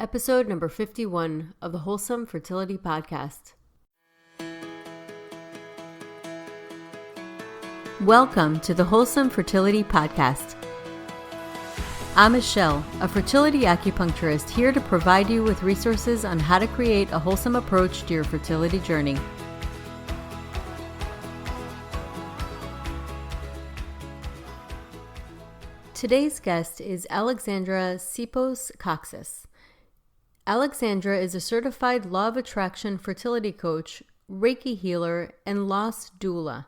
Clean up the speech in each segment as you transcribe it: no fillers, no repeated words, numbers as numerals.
episode number 51 of the Wholesome Fertility Podcast. Welcome to the Wholesome Fertility Podcast. I'm Michelle, a fertility acupuncturist here to provide you with resources on how to create a wholesome approach to your fertility journey. Today's guest is Alexandra Sipos-Kocsis. Alexandra is a certified law of attraction fertility coach, Reiki healer, and loss doula.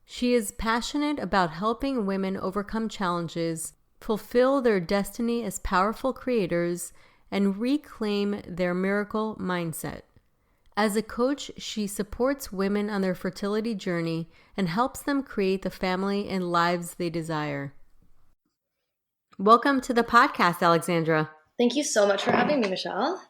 She is passionate about helping women overcome challenges, fulfill their destiny as powerful creators, and reclaim their miracle mindset. As a coach, she supports women on their fertility journey and helps them create the family and lives they desire. Welcome to the podcast, Alexandra. Thank you so much for having me, Michelle.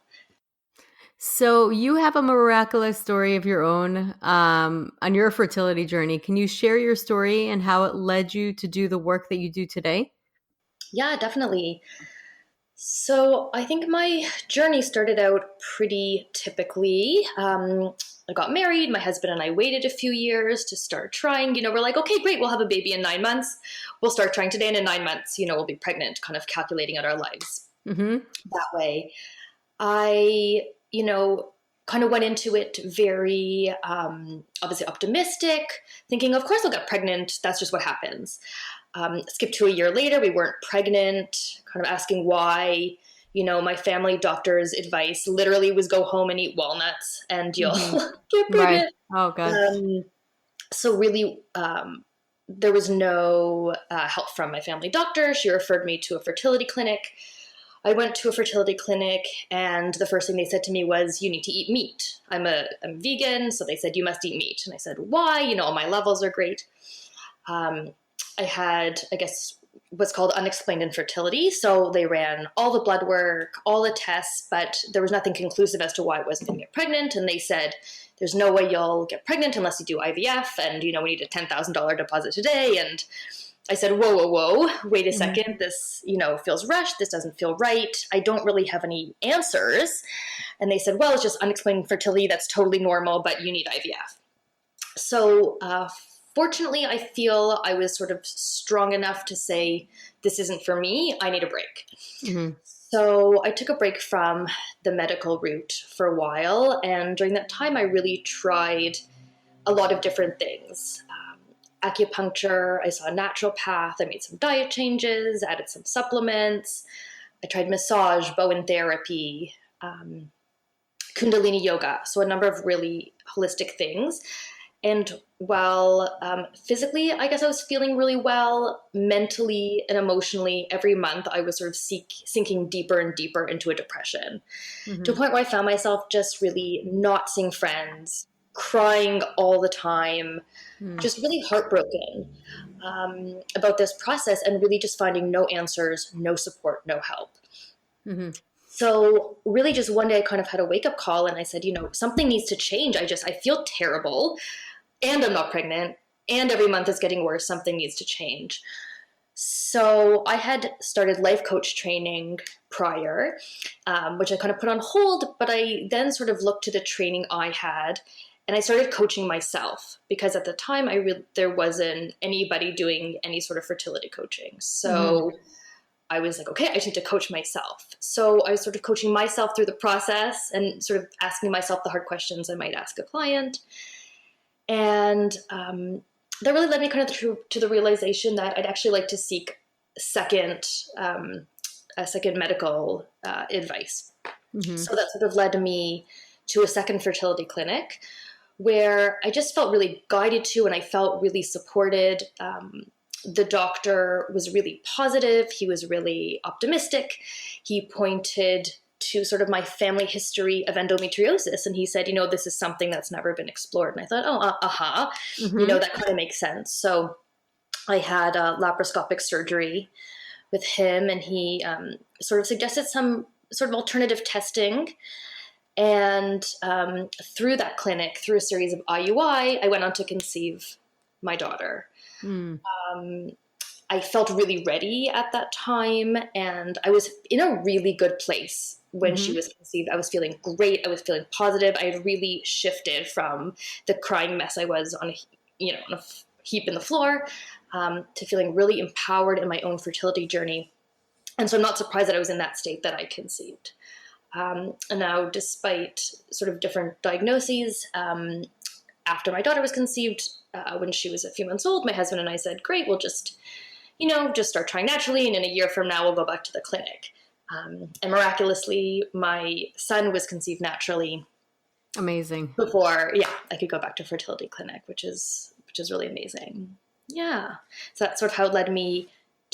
So you have a miraculous story of your own on your fertility journey. Can you share your story and how it led you to do the work that you do today? Yeah, definitely. So I think my journey started out pretty typically. I got married. My husband and I waited a few years to start trying. We're like, okay, great. We'll have a baby in 9 months. We'll start trying today. And in 9 months, we'll be pregnant, kind of calculating out our lives that way. I, kind of went into it very obviously optimistic, thinking, of course I'll get pregnant. That's just what happens. Skip to a year later, we weren't pregnant, kind of asking why. My family doctor's advice literally was go home and eat walnuts and you'll get pregnant. Right. Oh, God. So really, there was no help from my family doctor. She referred me to a fertility clinic. I went to a fertility clinic and the first thing they said to me was, you need to eat meat. I'm vegan, so they said, you must eat meat. And I said, why? All my levels are great. I had, what's called unexplained infertility. So they ran all the blood work, all the tests, but there was nothing conclusive as to why I wasn't going to get pregnant. And they said, there's no way you'll get pregnant unless you do IVF. And, we need a $10,000 deposit today. And I said, whoa, wait a second. This, feels rushed. This doesn't feel right. I don't really have any answers. And they said, well, it's just unexplained infertility. That's totally normal, but you need IVF. So, fortunately, I feel I was sort of strong enough to say, this isn't for me. I need a break. Mm-hmm. So I took a break from the medical route for a while. And during that time, I really tried a lot of different things. Acupuncture, I saw a naturopath, I made some diet changes, added some supplements. I tried massage, Bowen therapy, Kundalini yoga. So a number of really holistic things. And while physically, I guess I was feeling really well, mentally and emotionally, every month I was sort of sinking deeper and deeper into a depression to a point where I found myself just really not seeing friends, crying all the time, just really heartbroken about this process and really just finding no answers, no support, no help. So really just one day I kind of had a wake-up call and I said, something needs to change. I feel terrible. And I'm not pregnant, and every month is getting worse. Something needs to change. So I had started life coach training prior, which I kind of put on hold, but I then sort of looked to the training I had, and I started coaching myself because at the time there wasn't anybody doing any sort of fertility coaching. So I was like, okay, I need to coach myself. So I was sort of coaching myself through the process and sort of asking myself the hard questions I might ask a client. And that really led me kind of to the realization that I'd actually like to seek a second medical advice. So that sort of led me to a second fertility clinic where I just felt really guided to and I felt really supported. The doctor was really positive. He was really optimistic. He pointed to sort of my family history of endometriosis. And he said, this is something that's never been explored. And I thought, that kind of makes sense. So I had a laparoscopic surgery with him and he sort of suggested some sort of alternative testing. And through that clinic, through a series of IUI, I went on to conceive my daughter. I felt really ready at that time, and I was in a really good place when she Mm-hmm. was conceived. I was feeling great. I was feeling positive. I had really shifted from the crying mess I was on, on a heap in the floor, to feeling really empowered in my own fertility journey. And so I'm not surprised that I was in that state that I conceived. And now, despite sort of different diagnoses, after my daughter was conceived, when she was a few months old, my husband and I said, great, we'll just start trying naturally. And in a year from now, we'll go back to the clinic. And miraculously, my son was conceived naturally Amazing. before, I could go back to fertility clinic, which is really amazing. Yeah. So that's sort of how it led me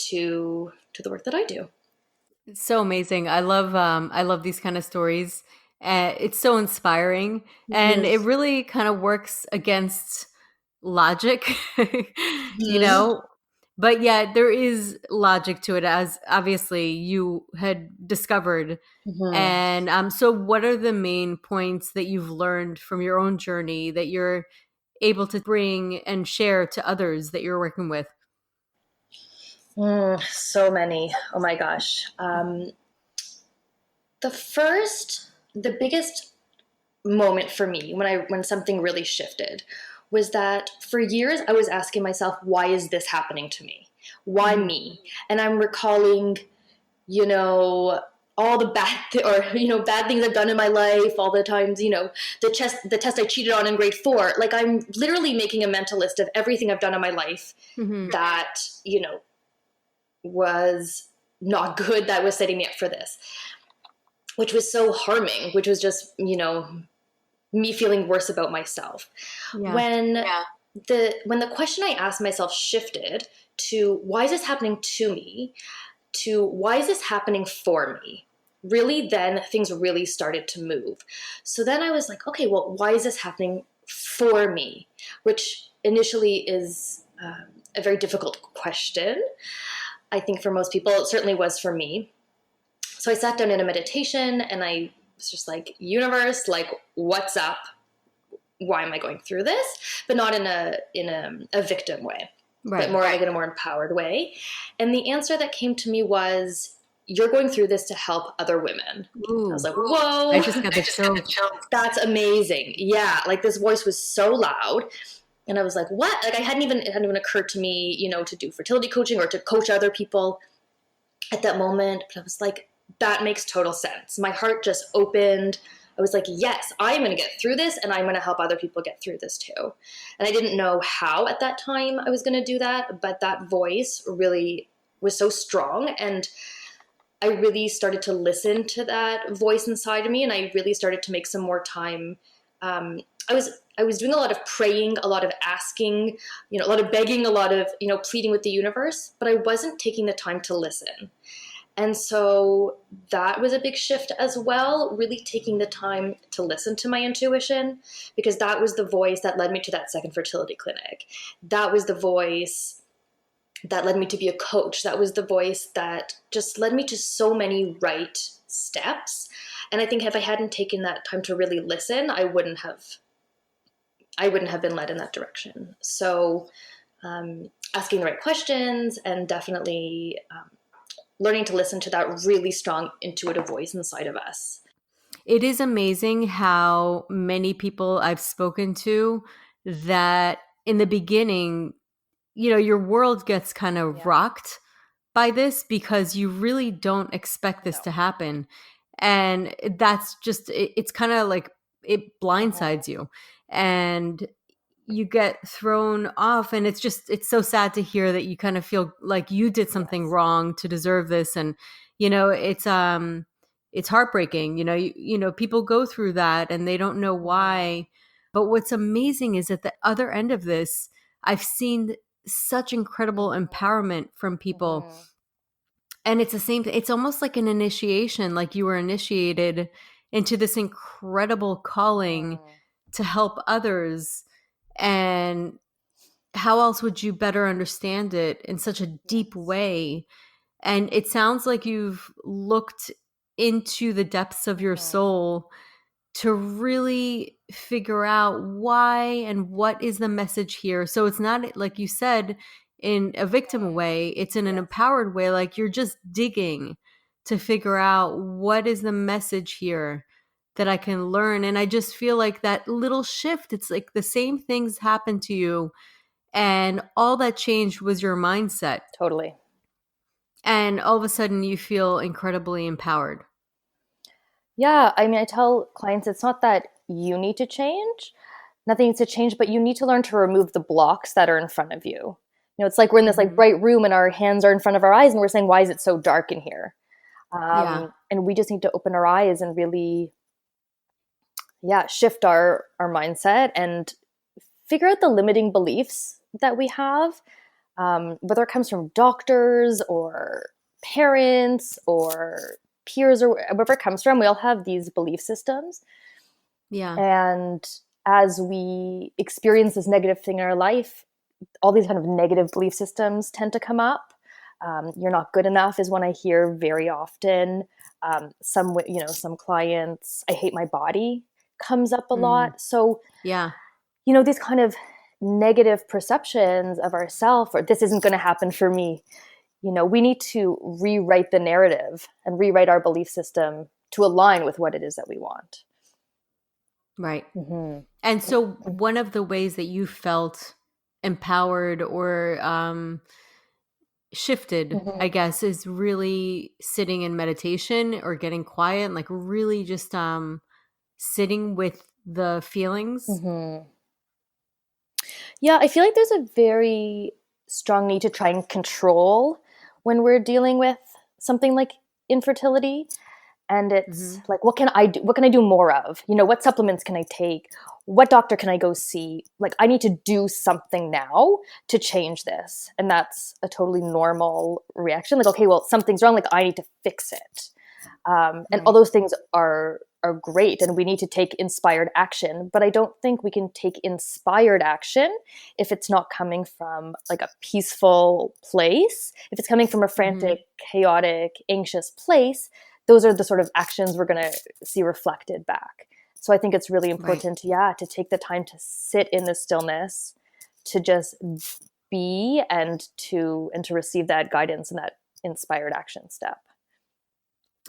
to the work that I do. It's so amazing. I love these kind of stories. It's so inspiring, and it Mm-hmm. really kind of works against logic, you Mm-hmm. know. But yeah, there is logic to it, as obviously you had discovered. Mm-hmm. And so, what are the main points that you've learned from your own journey that you're able to bring and share to others that you're working with? So many. Oh my gosh. The biggest moment for me when something really shifted was that for years I was asking myself, why is this happening to me? Why Mhm. me? And I'm recalling, you know, all the bad things I've done in my life, all the times, the test I cheated on in grade 4. Like, I'm literally making a mental list of everything I've done in my life Mhm. that, was not good, that was setting me up for this, which was so harming, which was just, me feeling worse about myself. Yeah. When the question I asked myself shifted to, why is this happening to me, to why is this happening for me, really, then things really started to move. So then I was like, okay, well, why is this happening for me? Which initially is a very difficult question. I think for most people, it certainly was for me. So I sat down in a meditation and I was just like, universe, like, what's up? Why am I going through this? But not in a victim way, but Right. more like in a more empowered way. And the answer that came to me was, you're going through this to help other women. I was Ooh, like, I whoa, just got the chills. that's amazing. Yeah, like, this voice was so loud. And I was like, what? Like, it hadn't even occurred to me, to do fertility coaching or to coach other people at that moment. But I was like, that makes total sense. My heart just opened. I was like, yes, I'm going to get through this, and I'm going to help other people get through this too. And I didn't know how at that time I was going to do that, but that voice really was so strong. And I really started to listen to that voice inside of me, and I really started to make some more time. I was doing a lot of praying, a lot of asking, a lot of begging, a lot of pleading with the universe, but I wasn't taking the time to listen. And so that was a big shift as well, really taking the time to listen to my intuition, because that was the voice that led me to that second fertility clinic. That was the voice that led me to be a coach. That was the voice that just led me to so many right steps. And I think if I hadn't taken that time to really listen, I wouldn't have been led in that direction. So asking the right questions, and definitely learning to listen to that really strong intuitive voice inside of us. It is amazing how many people I've spoken to that in the beginning, your world gets kind of Yeah. rocked by this because you really don't expect this No. to happen. And that's just, it's kind of like it Mm-hmm. blindsides you. And you get thrown off, and it's so sad to hear that you kind of feel like you did something Yes. wrong to deserve this. And it's heartbreaking. People go through that and they don't know Mm-hmm. why. But what's amazing is at the other end of this, I've seen such incredible empowerment from people. Mm-hmm. And it's the same, it's almost like an initiation, like you were initiated into this incredible calling Mm-hmm. to help others. And how else would you better understand it in such a deep Yes. way? And it sounds like you've looked into the depths of your Mm-hmm. soul to really figure out why and what is the message here. So it's not, like you said, in a victim way. It's in an empowered way. Like you're just digging to figure out what is the message here that I can learn. And I just feel like that little shift, it's like the same things happened to you and all that changed was your mindset. Totally. And all of a sudden you feel incredibly empowered. Yeah. I mean, I tell clients it's not that you need to change, nothing needs to change, but you need to learn to remove the blocks that are in front of you. You know, it's like we're in this like bright room and our hands are in front of our eyes and we're saying, why is it so dark in here? And we just need to open our eyes and really, shift our mindset and figure out the limiting beliefs that we have, whether it comes from doctors or parents or peers or wherever it comes from. We all have these belief systems. Yeah. And as we experience this negative thing in our life, all these kind of negative belief systems tend to come up. You're not good enough is one I hear very often. Some clients, I hate my body comes up a lot. So, these kind of negative perceptions of ourselves, or this isn't going to happen for me. We need to rewrite the narrative and rewrite our belief system to align with what it is that we want. Right. And so one of the ways that you felt empowered or shifted, I guess, is really sitting in meditation or getting quiet and like really just sitting with the feelings. Yeah, I feel like there's a very strong need to try and control when we're dealing with something like infertility. And it's like, what can I do? What can I do more of? What supplements can I take? What doctor can I go see? Like, I need to do something now to change this. And that's a totally normal reaction. Like, okay, well, something's wrong. Like, I need to fix it. And all those things are great. And we need to take inspired action. But I don't think we can take inspired action if it's not coming from like a peaceful place. If it's coming from a frantic, chaotic, anxious place, those are the sort of actions we're going to see reflected back. So I think it's really important, to take the time to sit in the stillness, to just be and to receive that guidance and that inspired action step.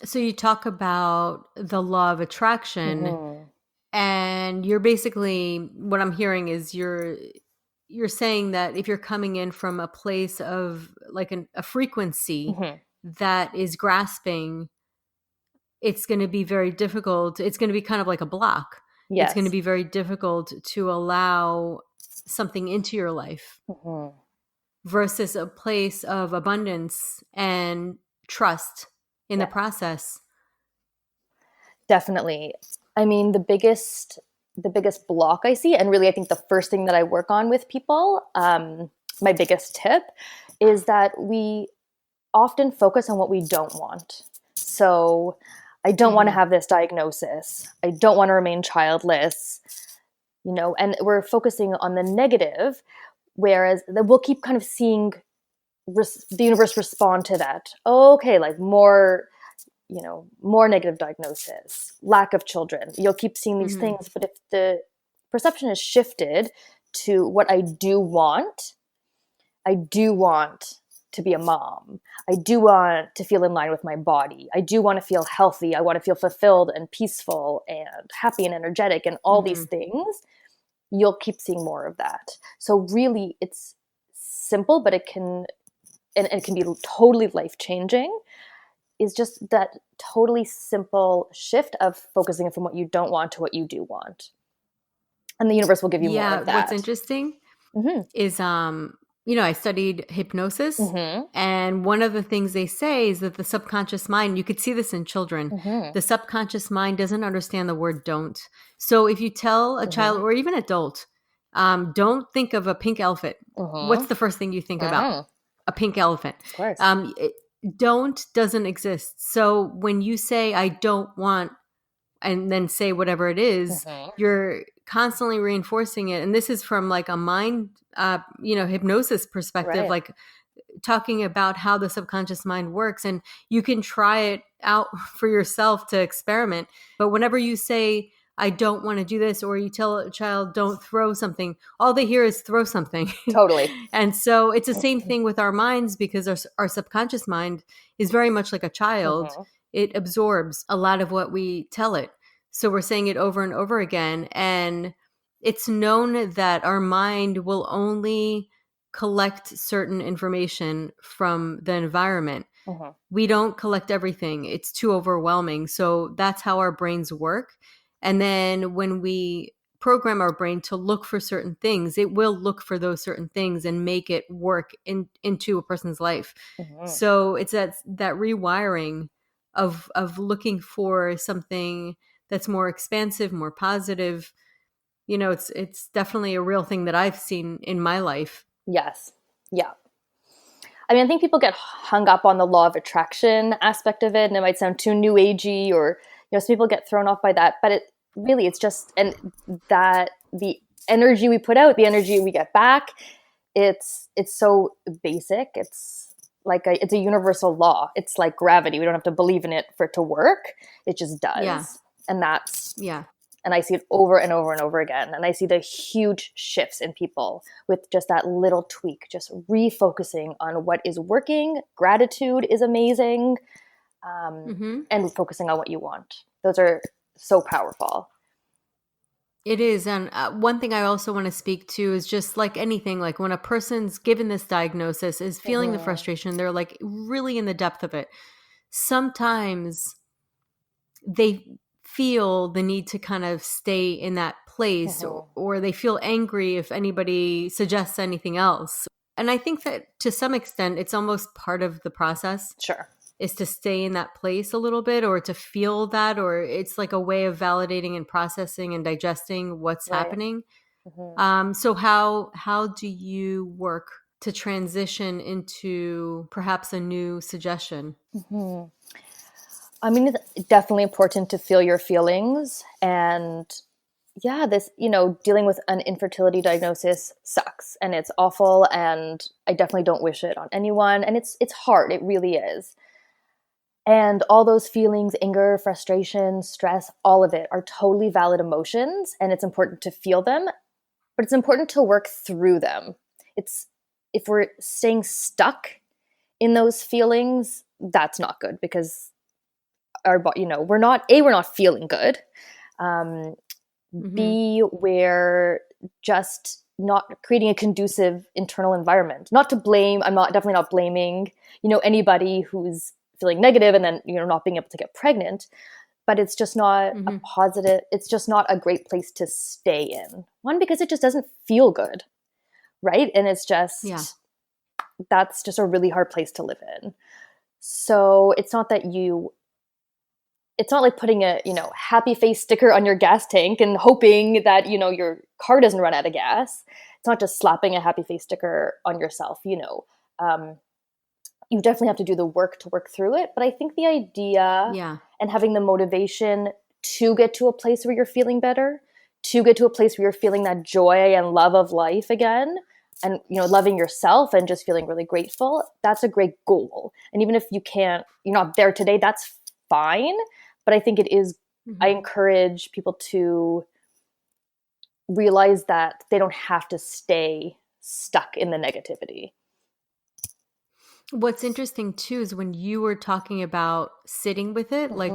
So you talk about the law of attraction, and you're basically, what I'm hearing is you're saying that if you're coming in from a place of like a frequency that is grasping, it's going to be very difficult. It's going to be kind of like a block. Yes. It's going to be very difficult to allow something into your life versus a place of abundance and trust in the process. Definitely. I mean, the biggest block I see, and really I think the first thing that I work on with people, my biggest tip is that we often focus on what we don't want. So I don't want to have this diagnosis. I don't want to remain childless, and we're focusing on the negative, whereas we'll keep kind of seeing the universe respond to that. Okay, like more negative diagnosis, lack of children. You'll keep seeing these things, but if the perception is shifted to what I do want to be a mom. I do want to feel in line with my body. I do want to feel healthy. I want to feel fulfilled and peaceful and happy and energetic and all these things. You'll keep seeing more of that. So really it's simple, but it can be totally life-changing, is just that totally simple shift of focusing from what you don't want to what you do want. And the universe will give you more of that. What's interesting is, I studied hypnosis, and one of the things they say is that the subconscious mind, you could see this in children, the subconscious mind doesn't understand the word don't. So if you tell a child or even adult, don't think of a pink elephant, what's the first thing you think about? A pink elephant. Of course. Don't doesn't exist. So when you say I don't want, and then say whatever it is, you're constantly reinforcing it. And this is from like a mind, hypnosis perspective, like talking about how the subconscious mind works. And you can try it out for yourself to experiment. But whenever you say, I don't want to do this, or you tell a child, don't throw something, all they hear is throw something. Totally. And so it's the same thing with our minds, because our subconscious mind is very much like a child. Mm-hmm. It absorbs a lot of what we tell it. So we're saying it over and over again. And it's known that our mind will only collect certain information from the environment. Mm-hmm. We don't collect everything. It's too overwhelming. So that's how our brains work. And then when we program our brain to look for certain things, it will look for those certain things and make it work into a person's life. Mm-hmm. So it's that rewiring of looking for something that's more expansive, more positive. You know, it's definitely a real thing that I've seen in my life. Yes. Yeah. I mean, I think people get hung up on the law of attraction aspect of it, and it might sound too new agey, or, you know, some people get thrown off by that, but it's just, and that the energy we put out, the energy we get back, it's so basic. It's like it's a universal law. It's like gravity. We don't have to believe in it for it to work. It just does. Yeah. And that's, yeah. And I see it over and over and over again. And I see the huge shifts in people with just that little tweak, just refocusing on what is working. Gratitude is amazing. And focusing on what you want. Those are so powerful. It is. And one thing I also want to speak to is just like anything, like when a person's given this diagnosis, is feeling the frustration, they're like really in the depth of it. Sometimes they feel the need to kind of stay in that place, or they feel angry if anybody suggests anything else. And I think that to some extent, it's almost part of the process. Sure. Is to stay in that place a little bit, or to feel that, or it's like a way of validating and processing and digesting what's happening. So how do you work to transition into perhaps a new suggestion? I mean, it's definitely important to feel your feelings. And yeah, this, you know, dealing with an infertility diagnosis sucks and it's awful. And I definitely don't wish it on anyone. And it's hard. It really is. And all those feelings, anger, frustration, stress, all of it are totally valid emotions. And it's important to feel them, but it's important to work through them. If we're staying stuck in those feelings, that's not good, because we're not feeling good. B, we're just not creating a conducive internal environment. Not to blame. I'm definitely not blaming, anybody who's feeling negative and then, not being able to get pregnant, but it's just not a positive, it's just not a great place to stay in. One, because it just doesn't feel good. Right. And it's just, that's just a really hard place to live in. So it's not like putting a, happy face sticker on your gas tank and hoping that, your car doesn't run out of gas. It's not just slapping a happy face sticker on yourself, you definitely have to do the work to work through it. But I think the idea and having the motivation to get to a place where you're feeling better, to get to a place where you're feeling that joy and love of life again, and, loving yourself and just feeling really grateful, that's a great goal. And even if you're not there today, that's fine. But I think it is, I encourage people to realize that they don't have to stay stuck in the negativity. What's interesting too is when you were talking about sitting with it, like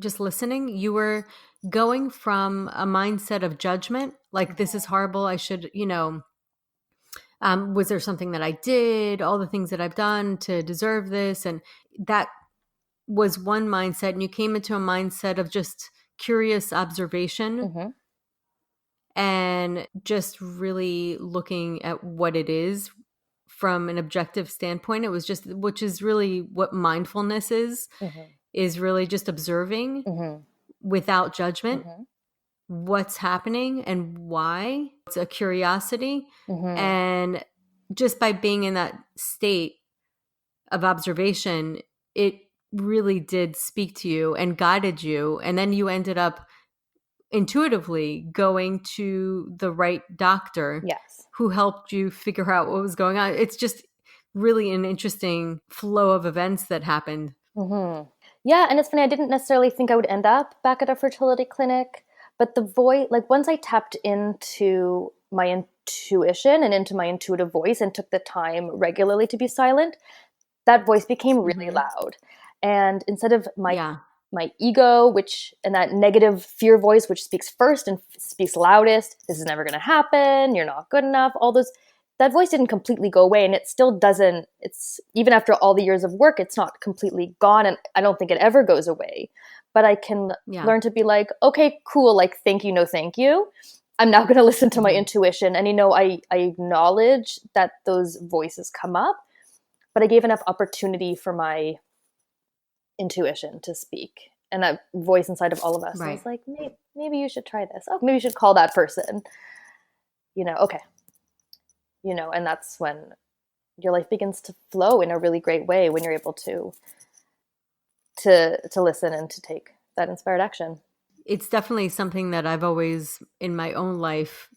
just listening, you were going from a mindset of judgment, like this is horrible, I should, was there something that I did, all the things that I've done to deserve this? And that was one mindset, and you came into a mindset of just curious observation and just really looking at what it is from an objective standpoint. It was just, which is really what mindfulness is really just observing without judgment what's happening and why. It's a curiosity. And just by being in that state of observation, it really did speak to you and guided you. And then you ended up intuitively going to the right doctor who helped you figure out what was going on. It's just really an interesting flow of events that happened. Yeah. And it's funny, I didn't necessarily think I would end up back at a fertility clinic, But the voice, like once I tapped into my intuition and into my intuitive voice and took the time regularly to be silent, that voice became really Mm-hmm. loud. And instead of Yeah. my ego, which, and that negative fear voice, which speaks first and speaks loudest, this is never going to happen, you're not good enough, all those, that voice didn't completely go away. And it still doesn't, it's even after all the years of work, it's not completely gone. And I don't think it ever goes away. But I can Yeah. learn to be like, okay, cool, like, thank you, no, thank you. I'm now going to listen to my Mm-hmm. intuition. And, I acknowledge that those voices come up, but I gave enough opportunity for my intuition to speak, and that voice inside of all of us Right. was like, maybe you should try this. Oh, maybe you should call that person. Okay, and that's when your life begins to flow in a really great way, when you're able to listen and to take that inspired action. It's definitely something that I've always in my own life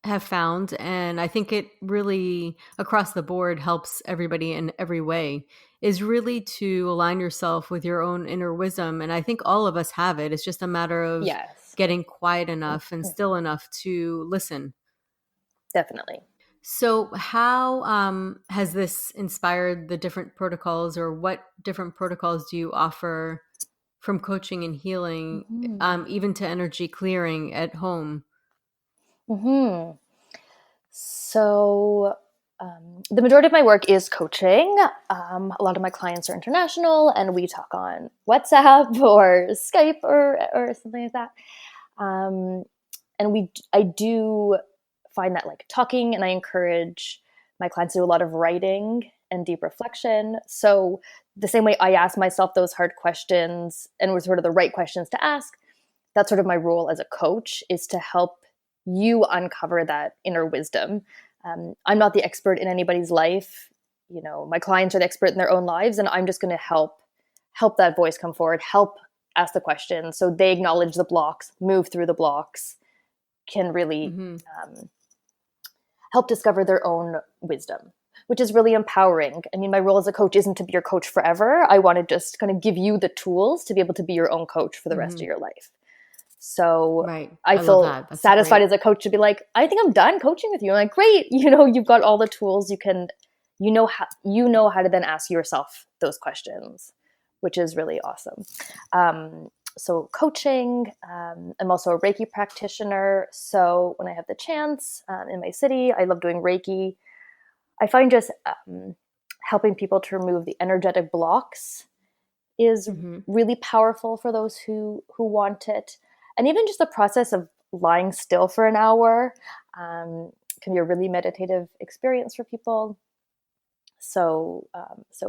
have found, and I think it really across the board helps everybody in every way, is really to align yourself with your own inner wisdom. And I think all of us have it. It's just a matter of Yes. getting quiet enough and still enough to listen. Definitely. So how has this inspired the different protocols, or what different protocols do you offer, from coaching and healing, Mm-hmm. even to energy clearing at home? Mm-hmm. So, the majority of my work is coaching. A lot of my clients are international, and we talk on WhatsApp or Skype or something like that. Um, and I do find that, like, talking, and I encourage my clients to do a lot of writing and deep reflection. So the same way I ask myself those hard questions and were sort of the right questions to ask, that's sort of my role as a coach, is to help you uncover that inner wisdom. I'm not the expert in anybody's life. My clients are the expert in their own lives, and I'm just going to help that voice come forward, help ask the questions, so they acknowledge the blocks, move through the blocks, can really Hmm. help discover their own wisdom, which is really empowering. I mean, my role as a coach isn't to be your coach forever. I want to just kind of give you the tools to be able to be your own coach for the rest Hmm. of your life. So Right. I I love feel that. That's a satisfied great. as a coach to be like, I think I'm done coaching with you. I'm like, great, you've got all the tools. You know how to then ask yourself those questions, which is really awesome. So coaching, I'm also a Reiki practitioner. So when I have the chance, in my city, I love doing Reiki. I find just helping people to remove the energetic blocks is Hmm. really powerful for those who want it. And even just the process of lying still for an hour can be a really meditative experience for people. So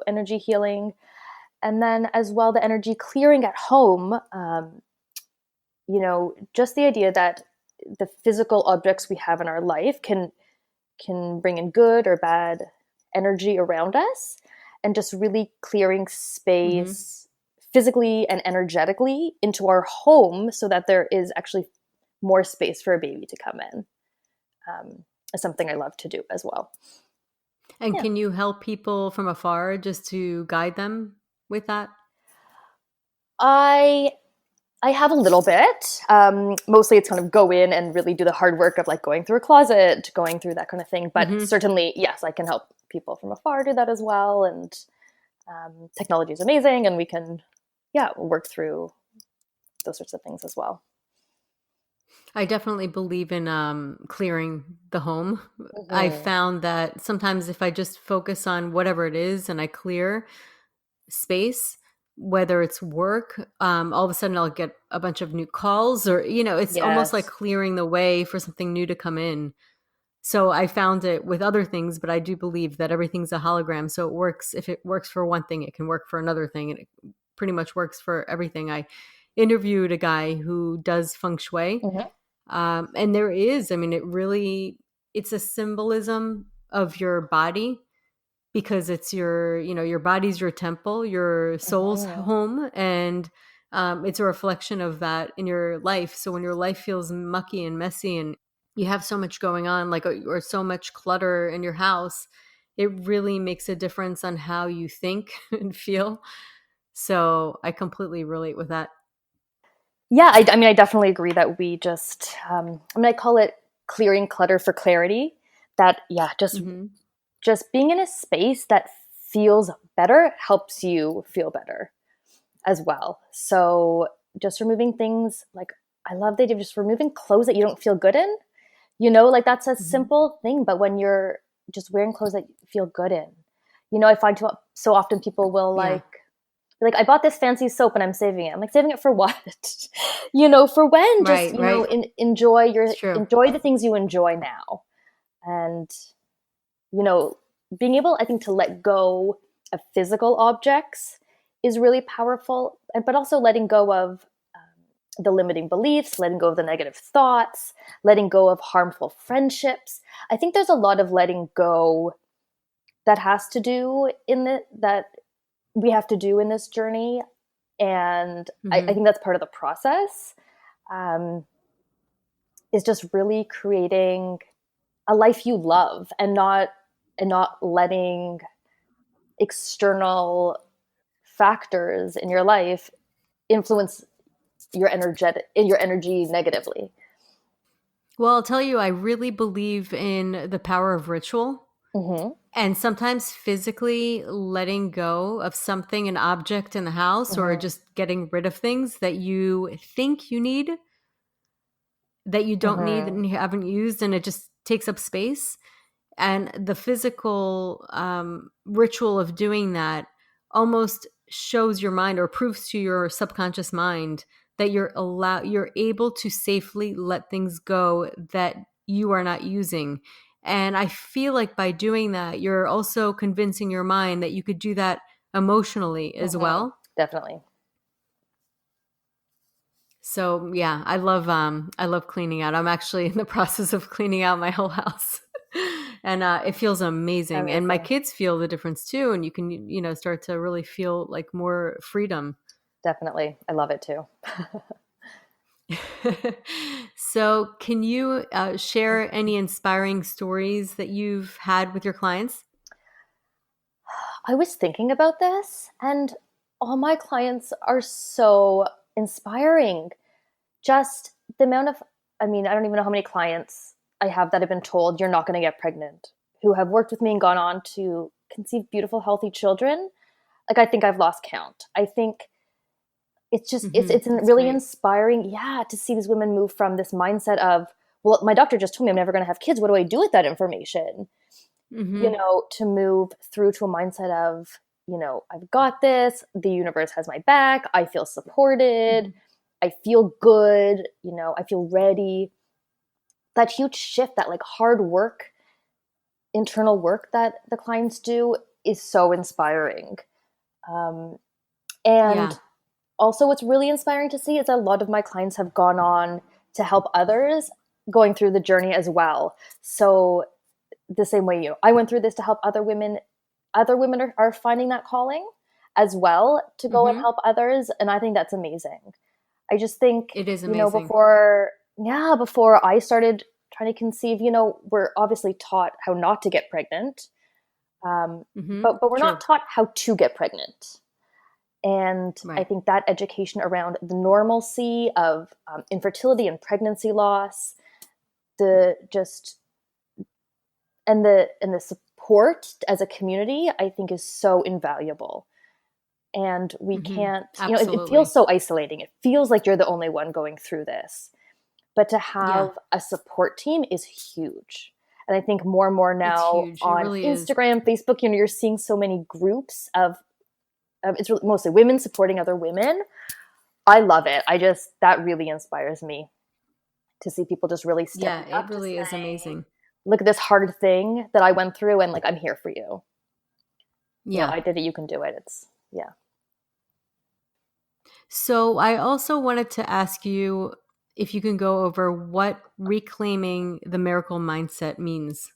energy healing, and then as well the energy clearing at home. Just the idea that the physical objects we have in our life can bring in good or bad energy around us, and just really clearing Hmm. space physically and energetically into our home, so that there is actually more space for a baby to come in, is something I love to do as well. And Yeah. can you help people from afar just to guide them with that? I i have a little bit. Mostly it's kind of go in and really do the hard work of, like, going through a closet, going through that kind of thing, but Hmm. certainly, yes, I can help people from afar do that as well. And technology is amazing, and we can, yeah, work through those sorts of things as well. I definitely believe in clearing the home. I Mm-hmm. found that sometimes if I just focus on whatever it is and I clear space, whether it's work, all of a sudden I'll get a bunch of new calls, or, it's almost like Yes. clearing the way for something new to come in. So I found it with other things, but I do believe that everything's a hologram. So it works. If it works for one thing, it can work for another thing. And it pretty much works for everything. I interviewed a guy who does feng shui. Mm-hmm. And there is, I mean, it's a symbolism of your body, because it's your body's your temple, your soul's Mm-hmm. home. And it's a reflection of that in your life. So when your life feels mucky and messy and you have so much going on, like, or so much clutter in your house, it really makes a difference on how you think and feel. So I completely relate with that. Yeah, I mean, I definitely agree that we just, I call it clearing clutter for clarity. That, yeah, Mm-hmm. just being in a space that feels better helps you feel better as well. So just removing things like, I love the idea of just removing clothes that you don't feel good in. Like that's a Mm-hmm. simple thing, but when you're just wearing clothes that you feel good in, I find so often people will Yeah. I bought this fancy soap and I'm saving it. I'm like, saving it for what? For when? Just, Right. Right. It's true. enjoy the things you enjoy now. And, you know, being able, I think, to let go of physical objects is really powerful, but also letting go of the limiting beliefs, letting go of the negative thoughts, letting go of harmful friendships. I think there's a lot of letting go that has to do that we have to do in this journey. And I Mm-hmm. think that's part of the process, um, is just really creating a life you love, and not letting external factors in your life influence your energy negatively. Well, I'll tell you, I really believe in the power of ritual. Mm-hmm. And sometimes physically letting go of something, an object in the house, or Mm-hmm. just getting rid of things that you think you need, that you don't need, Mm-hmm. and you haven't used, and it just takes up space. And the physical ritual of doing that almost shows your mind or proves to your subconscious mind that you're able to safely let things go that you are not using. And I feel like by doing that, you're also convincing your mind that you could do that emotionally as Mm-hmm. well. Definitely. So yeah, I love cleaning out. I'm actually in the process of cleaning out my whole house. And it feels amazing. And my Amazing. kids feel the difference too, and you can start to really feel like more freedom. Definitely. I love it too. So, can you share any inspiring stories that you've had with your clients? I was thinking about this, and all my clients are so inspiring. Just the amount of, I mean, I don't even know how many clients I have that have been told you're not going to get pregnant, who have worked with me and gone on to conceive beautiful, healthy children. Like, I think I've lost count. I think it's just, it's That's really great. inspiring, yeah, to see these women move from this mindset of, well, my doctor just told me I'm never going to have kids. What do I do with that information? Hmm. To move through to a mindset of, I've got this, the universe has my back, I feel supported, Hmm. I feel good, I feel ready. That huge shift, that like hard work, internal work that the clients do is so inspiring. Um, Yeah. and also, what's really inspiring to see is that a lot of my clients have gone on to help others going through the journey as well. So the same way I went through this to help other women are finding that calling as well to go and Hmm. help others, and I think that's amazing. I just think, It is amazing. before I started trying to conceive, we're obviously taught how not to get pregnant, Hmm. but we're not True. taught how to get pregnant. And I Right. think that education around the normalcy of infertility and pregnancy loss, the just and the support as a community, I think is so invaluable. And we Hmm. can't, it Absolutely. feels so isolating. It feels like you're the only one going through this. But to Yeah. have a support team is huge. And I think more and more It's now huge. It on really is. Instagram, Facebook, you're seeing so many groups of it's mostly women supporting other women. I love it. That really inspires me to see people just really Yeah, stepping it up to really is say, amazing. look at this hard thing that I went through, and like, I'm here for you. Yeah. I did it, you can do it. Yeah. So I also wanted to ask you if you can go over what reclaiming the miracle mindset means.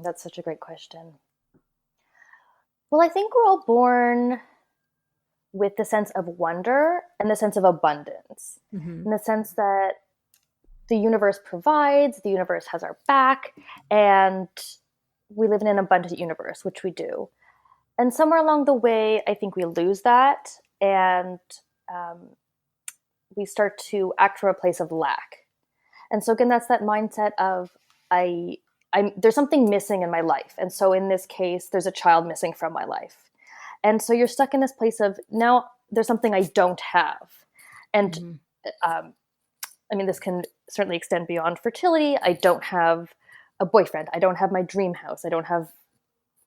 That's such a great question. Well, I think we're all born with the sense of wonder and the sense of abundance, Hmm. in the sense that the universe provides, the universe has our back, and we live in an abundant universe, which we do. And somewhere along the way, I think we lose that, and um, we start to act from a place of lack. And so again, that's that mindset of there's something missing in my life. And so in this case, there's a child missing from my life. And so you're stuck in this place of now there's something I don't have. And I mean, this can certainly extend beyond fertility. I don't have a boyfriend. I don't have my dream house. I don't have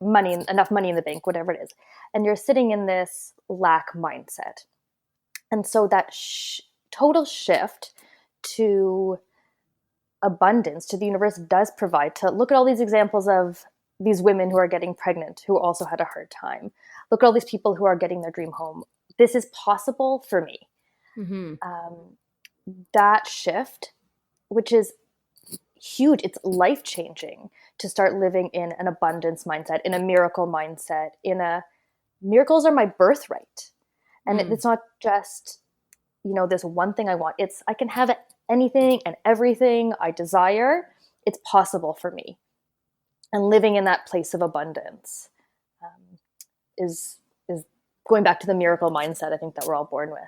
enough money in the bank, whatever it is. And you're sitting in this lack mindset. And so that total shift to abundance, to the universe does provide. To look at all these examples of these women who are getting pregnant who also had a hard time. Look at all these people who are getting their dream home. This is possible for me. That shift, which is huge, it's life-changing to start living in an abundance mindset, in a miracle mindset, miracles are my birthright. And it's not just, this one thing I want. It's, I can have anything and everything I desire. It's possible for me. And living in that place of abundance is going back to the miracle mindset, I think, that we're all born with.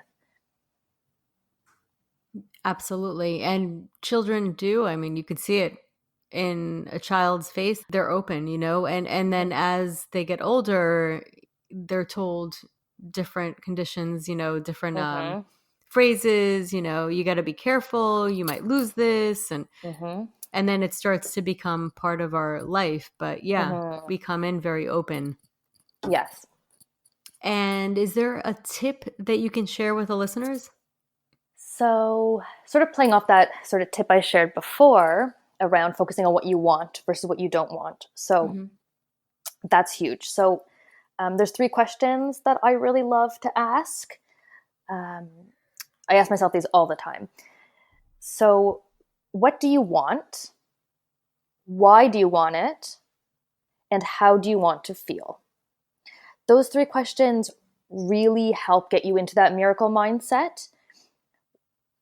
Absolutely. And children do. I mean, you could see it in a child's face. They're open, and then as they get older, they're told different conditions, different phrases, you got to be careful, you might lose this. And then it starts to become part of our life. But we come in very open. Yes. And is there a tip that you can share with the listeners? So sort of playing off that sort of tip I shared before around focusing on what you want versus what you don't want. So that's huge. So there's 3 questions that I really love to ask. I ask myself these all the time. So what do you want? Why do you want it? And how do you want to feel? Those 3 questions really help get you into that miracle mindset.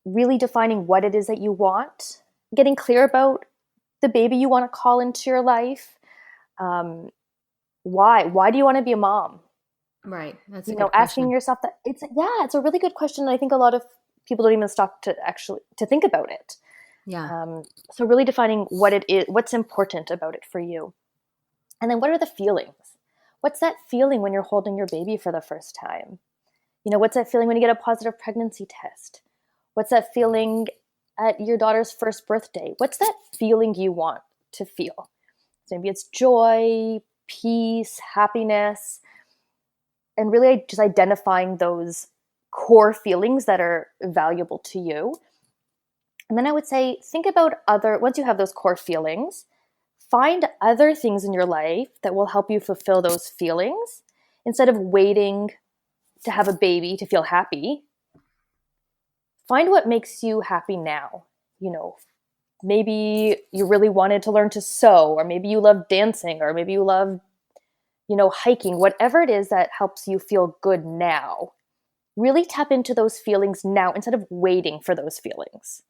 Really defining what it is that you want, getting clear about the baby you want to call into your life. Why do you want to be a mom? Right. That's a good asking question. yourself that. It's a really good question. I think a lot of people don't even stop to think about it. Yeah. So really defining what it is, what's important about it for you. And then what are the feelings? What's that feeling when you're holding your baby for the first time? What's that feeling when you get a positive pregnancy test? What's that feeling at your daughter's first birthday? What's that feeling you want to feel? So maybe it's joy, peace, happiness, and really just identifying those core feelings that are valuable to you. And then I would say, think about once you have those core feelings, find other things in your life that will help you fulfill those feelings instead of waiting to have a baby to feel happy. Find what makes you happy now. Maybe you really wanted to learn to sew, or maybe you love dancing, or maybe you love, hiking, whatever it is that helps you feel good now. Really tap into those feelings now instead of waiting for those feelings.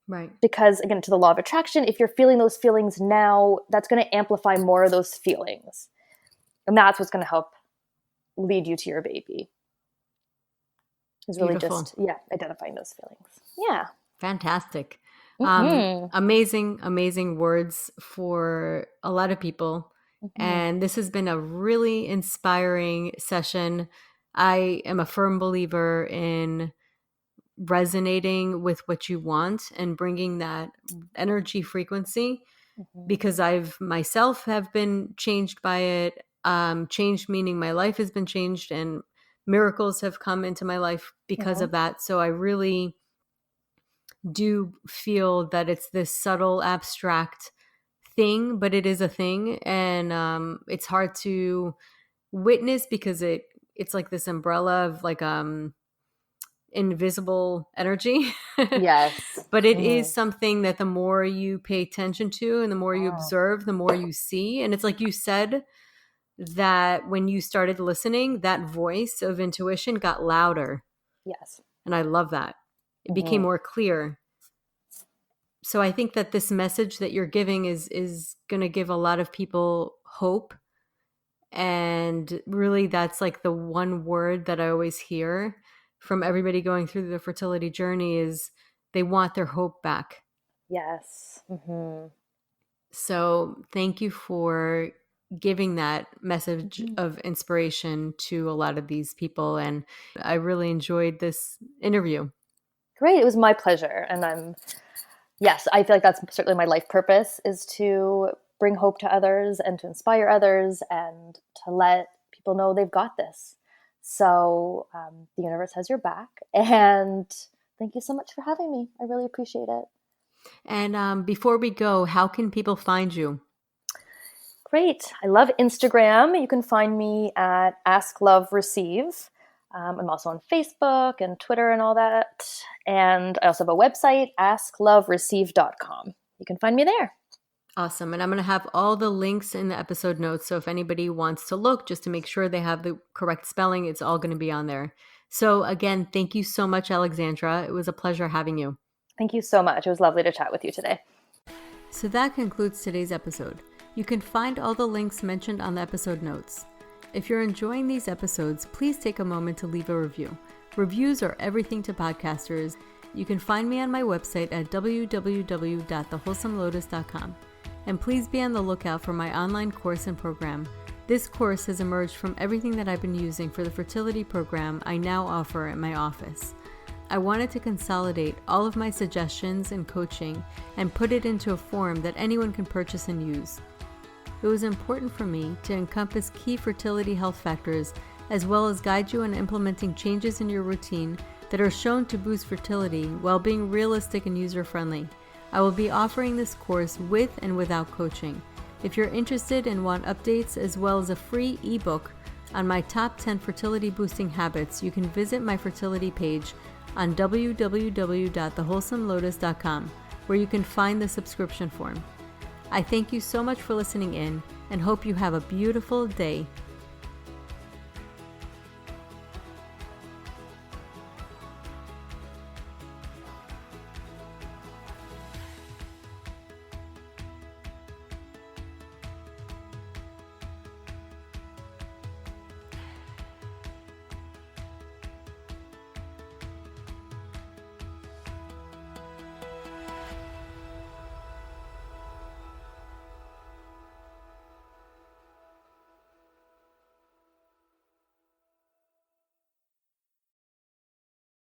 Right. Because again, to the law of attraction, if you're feeling those feelings now, that's going to amplify more of those feelings. And that's what's going to help lead you to your baby. Is really Beautiful. just, identifying those feelings. Yeah. Fantastic. Amazing words for a lot of people. And this has been a really inspiring session. I am a firm believer in resonating with what you want and bringing that energy frequency, because I've myself have been changed by it. Changed meaning my life has been changed, and miracles have come into my life because of that. So I really do feel that it's this subtle, abstract thing, but it is a thing, and it's hard to witness because it's like this umbrella of like invisible energy. Yes. But it is something that the more you pay attention to and the more you observe, the more you see. And it's like you said, that when you started listening, that voice of intuition got louder. Yes. And I love that. It became more clear. So I think that this message that you're giving is going to give a lot of people hope. And really, that's like the one word that I always hear from everybody going through the fertility journey is they want their hope back. Yes. Mm-hmm. So thank you for giving that message of inspiration to a lot of these people. And I really enjoyed this interview. Great. It was my pleasure. And yes, I feel like that's certainly my life purpose, is to bring hope to others and to inspire others and to let people know they've got this. So the universe has your back. And thank you so much for having me. I really appreciate it. And before we go, how can people find you? Great. I love Instagram. You can find me at Ask Love Receive. I'm also on Facebook and Twitter and all that. And I also have a website, asklovereceive.com. You can find me there. Awesome. And I'm going to have all the links in the episode notes. So if anybody wants to look just to make sure they have the correct spelling, it's all going to be on there. So again, thank you so much, Alexandra. It was a pleasure having you. Thank you so much. It was lovely to chat with you today. So that concludes today's episode. You can find all the links mentioned on the episode notes. If you're enjoying these episodes, please take a moment to leave a review. Reviews are everything to podcasters. You can find me on my website at www.thewholesomelotus.com. And please be on the lookout for my online course and program. This course has emerged from everything that I've been using for the fertility program I now offer at my office. I wanted to consolidate all of my suggestions and coaching and put it into a form that anyone can purchase and use. It was important for me to encompass key fertility health factors as well as guide you in implementing changes in your routine that are shown to boost fertility while being realistic and user-friendly. I will be offering this course with and without coaching. If you're interested and want updates as well as a free ebook on my top 10 fertility boosting habits, you can visit my fertility page on www.thewholesomelotus.com, where you can find the subscription form. I thank you so much for listening in and hope you have a beautiful day.